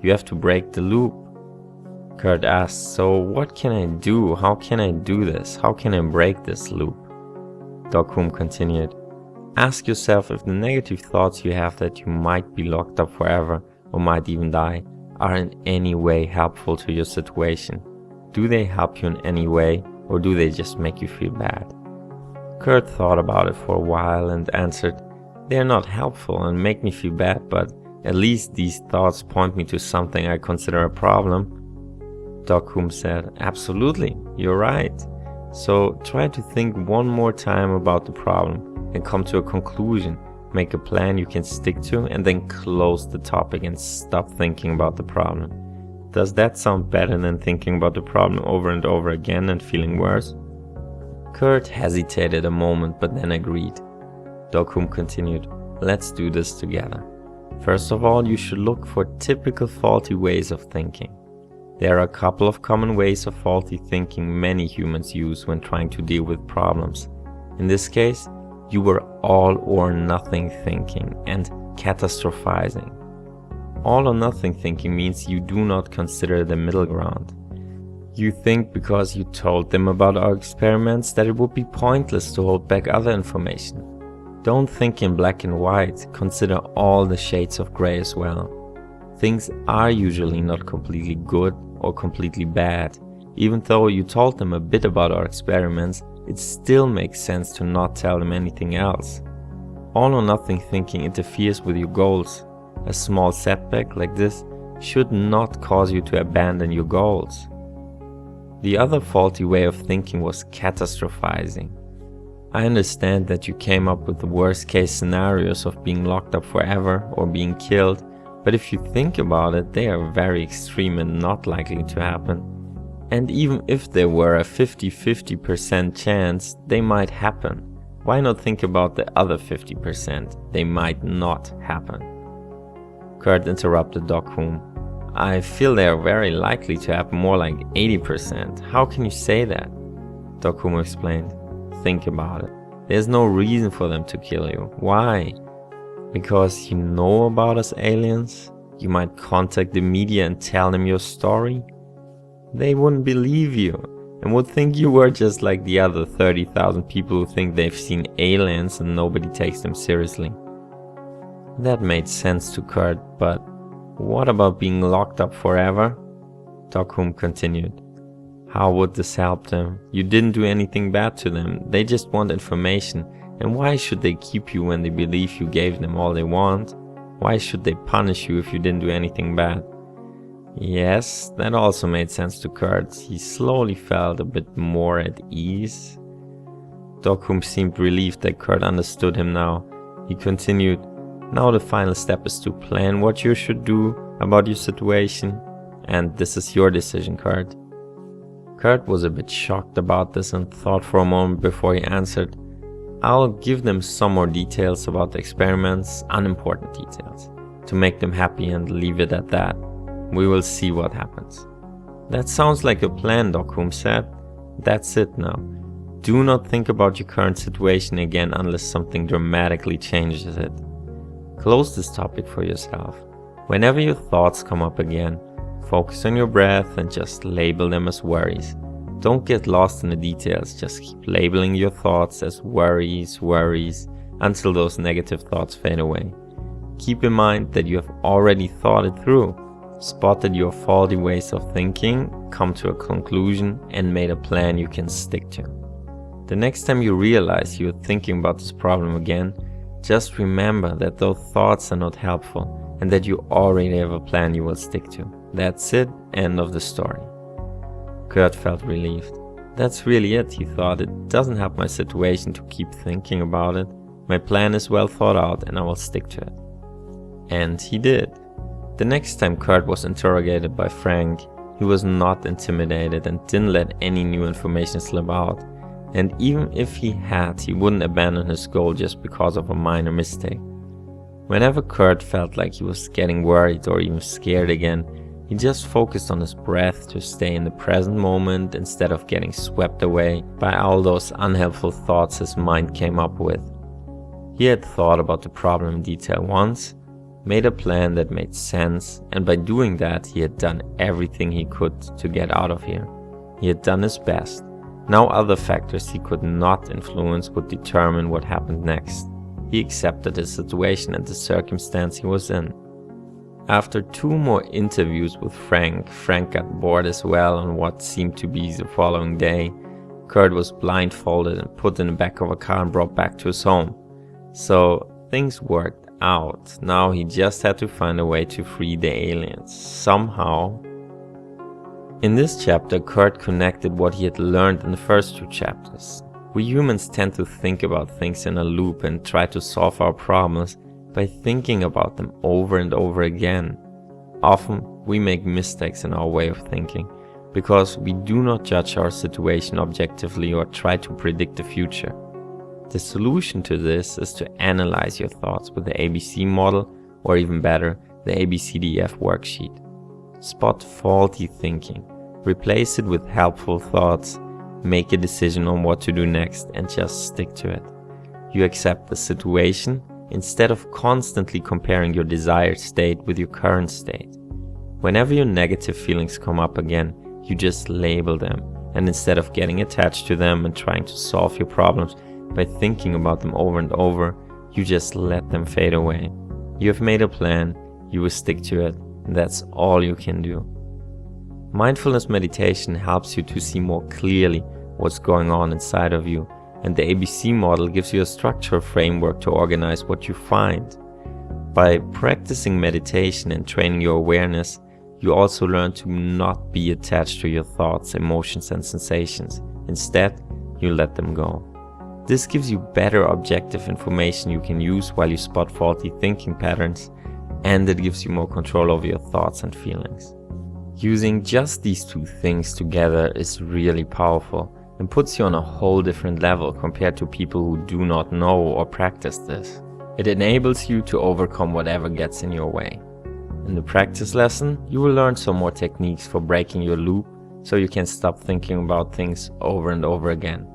You have to break the loop. Kurt asked, so what can I do? How can I do this? How can I break this loop? Dokhum continued, ask yourself if the negative thoughts you have that you might be locked up forever or might even die are in any way helpful to your situation. Do they help you in any way, or do they just make you feel bad? Kurt thought about it for a while and answered, they are not helpful and make me feel bad, but at least these thoughts point me to something I consider a problem. Dokhum said, absolutely, you're right. So try to think one more time about the problem and come to a conclusion. Make a plan you can stick to and then close the topic and stop thinking about the problem. Does that sound better than thinking about the problem over and over again and feeling worse? Kurt hesitated a moment but then agreed. Dokhum continued, let's do this together. First of all, you should look for typical faulty ways of thinking. There are a couple of common ways of faulty thinking many humans use when trying to deal with problems. In this case, you were all or nothing thinking and catastrophizing. All or nothing thinking means you do not consider the middle ground. You think because you told them about our experiments that it would be pointless to hold back other information. Don't think in black and white, consider all the shades of gray as well. Things are usually not completely good or completely bad. Even though you told them a bit about our experiments, it still makes sense to not tell them anything else. All or nothing thinking interferes with your goals. A small setback like this should not cause you to abandon your goals. The other faulty way of thinking was catastrophizing. I understand that you came up with the worst case scenarios of being locked up forever or being killed, but if you think about it, they are very extreme and not likely to happen. And even if there were a 50-50% chance, they might happen. Why not think about the other 50%? They might not happen. Kurt interrupted Dokhum. I feel they are very likely to happen, more like 80%. How can you say that? Dokhum explained. Think about it. There's no reason for them to kill you. Why? Because you know about us aliens? You might contact the media and tell them your story? They wouldn't believe you and would think you were just like the other 30,000 people who think they've seen aliens and nobody takes them seriously. That made sense to Kurt, but what about being locked up forever? Dokhum continued. How would this help them? You didn't do anything bad to them. They just want information. And why should they keep you when they believe you gave them all they want? Why should they punish you if you didn't do anything bad? Yes, that also made sense to Kurt. He slowly felt a bit more at ease. Dokhum seemed relieved that Kurt understood him now. He continued, now the final step is to plan what you should do about your situation. And this is your decision, Kurt. Kurt was a bit shocked about this and thought for a moment before he answered, I'll give them some more details about the experiments, unimportant details, to make them happy and leave it at that. We will see what happens. That sounds like a plan, Dokhum said. That's it now. Do not think about your current situation again unless something dramatically changes it. Close this topic for yourself. Whenever your thoughts come up again, focus on your breath and just label them as worries. Don't get lost in the details, just keep labeling your thoughts as worries until those negative thoughts fade away. Keep in mind that you have already thought it through, spotted your faulty ways of thinking, come to a conclusion and made a plan you can stick to. The next time you realize you're thinking about this problem again, just remember that those thoughts are not helpful and that you already have a plan you will stick to. That's it, end of the story. Kurt felt relieved. That's really it, he thought. It doesn't help my situation to keep thinking about it. My plan is well thought out and I will stick to it. And he did. The next time Kurt was interrogated by Frank, he was not intimidated and didn't let any new information slip out. And even if he had, he wouldn't abandon his goal just because of a minor mistake. Whenever Kurt felt like he was getting worried or even scared again, he just focused on his breath to stay in the present moment instead of getting swept away by all those unhelpful thoughts his mind came up with. He had thought about the problem in detail once, made a plan that made sense, and by doing that he had done everything he could to get out of here. He had done his best. Now other factors he could not influence would determine what happened next. He accepted his situation and the circumstance he was in. After 2 more interviews with Frank got bored as well on what seemed to be the following day. Kurt was blindfolded and put in the back of a car and brought back to his home. So things worked out. Now he just had to find a way to free the aliens, somehow. In this chapter, Kurt connected what he had learned in the first 2 chapters. We humans tend to think about things in a loop and try to solve our problems by thinking about them over and over again. Often we make mistakes in our way of thinking because we do not judge our situation objectively or try to predict the future. The solution to this is to analyze your thoughts with the ABC model, or even better, the ABCDF worksheet. Spot faulty thinking, replace it with helpful thoughts, make a decision on what to do next, and just stick to it. You accept the situation instead of constantly comparing your desired state with your current state. Whenever your negative feelings come up again, you just label them, and instead of getting attached to them and trying to solve your problems by thinking about them over and over, you just let them fade away. You have made a plan, you will stick to it, and that's all you can do. Mindfulness meditation helps you to see more clearly what's going on inside of you, and the ABC model gives you a structural framework to organize what you find. By practicing meditation and training your awareness, you also learn to not be attached to your thoughts, emotions, and sensations. Instead, you let them go. This gives you better objective information you can use while you spot faulty thinking patterns, and it gives you more control over your thoughts and feelings. Using just these 2 things together is really powerful and puts you on a whole different level compared to people who do not know or practice this. It enables you to overcome whatever gets in your way. In the practice lesson, you will learn some more techniques for breaking your loop so you can stop thinking about things over and over again.